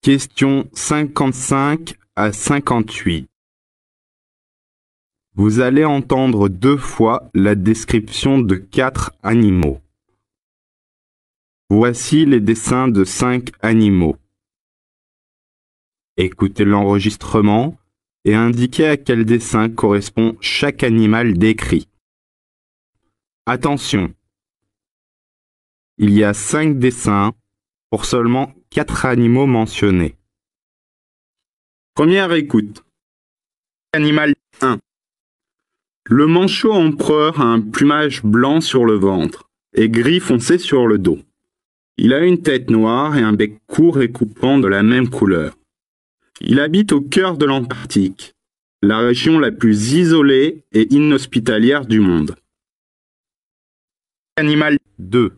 Questions 55 à 58. Vous allez entendre 2 fois la description de 4 animaux. Voici les dessins de 5 animaux. Écoutez l'enregistrement et indiquez à quel dessin correspond chaque animal décrit. Attention! Il y a 5 dessins pour seulement 4 animaux mentionnés. Première écoute. Animal 1. Le manchot empereur a un plumage blanc sur le ventre et gris foncé sur le dos. Il a une tête noire et un bec court et coupant de la même couleur. Il habite au cœur de l'Antarctique, la région la plus isolée et inhospitalière du monde. Animal 2.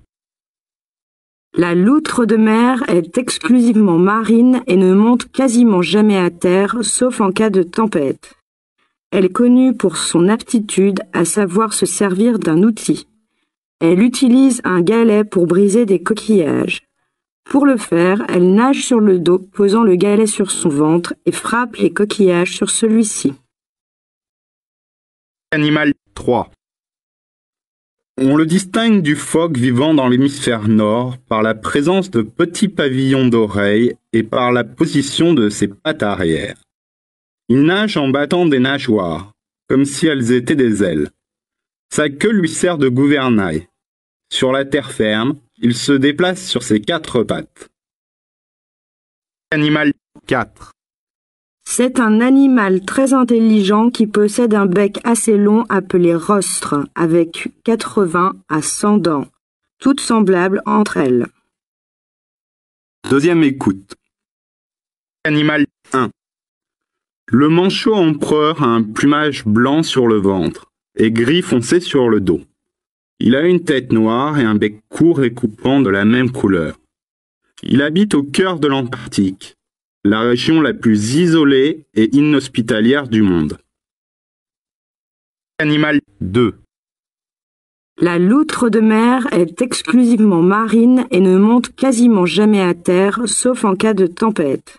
La loutre de mer est exclusivement marine et ne monte quasiment jamais à terre, sauf en cas de tempête. Elle est connue pour son aptitude à savoir se servir d'un outil. Elle utilise un galet pour briser des coquillages. Pour le faire, elle nage sur le dos, posant le galet sur son ventre et frappe les coquillages sur celui-ci. Animal 3. On le distingue du phoque vivant dans l'hémisphère nord par la présence de petits pavillons d'oreilles et par la position de ses pattes arrière. Il nage en battant des nageoires, comme si elles étaient des ailes. Sa queue lui sert de gouvernail. Sur la terre ferme, il se déplace sur ses 4 pattes. Animal 4. C'est un animal très intelligent qui possède un bec assez long appelé rostre, avec 80 à 100 dents, toutes semblables entre elles. Deuxième écoute. Animal 1. Le manchot empereur a un plumage blanc sur le ventre et gris foncé sur le dos. Il a une tête noire et un bec court et coupant de la même couleur. Il habite au cœur de l'Antarctique, la région la plus isolée et inhospitalière du monde. Animal 2. La loutre de mer est exclusivement marine et ne monte quasiment jamais à terre, sauf en cas de tempête.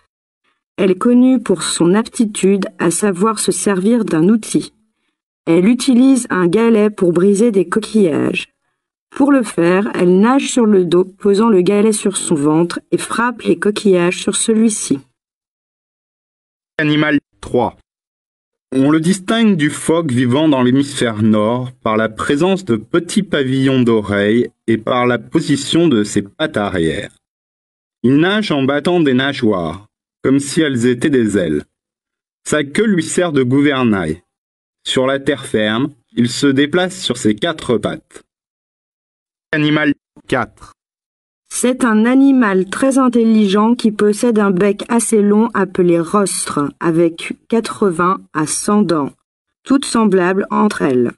Elle est connue pour son aptitude à savoir se servir d'un outil. Elle utilise un galet pour briser des coquillages. Pour le faire, elle nage sur le dos, posant le galet sur son ventre et frappe les coquillages sur celui-ci. Animal 3. On le distingue du phoque vivant dans l'hémisphère nord par la présence de petits pavillons d'oreilles et par la position de ses pattes arrière. Il nage en battant des nageoires, comme si elles étaient des ailes. Sa queue lui sert de gouvernail. Sur la terre ferme, il se déplace sur ses 4 pattes. Animal 4. C'est un animal très intelligent qui possède un bec assez long appelé rostre, avec 80 à 100 dents, toutes semblables entre elles.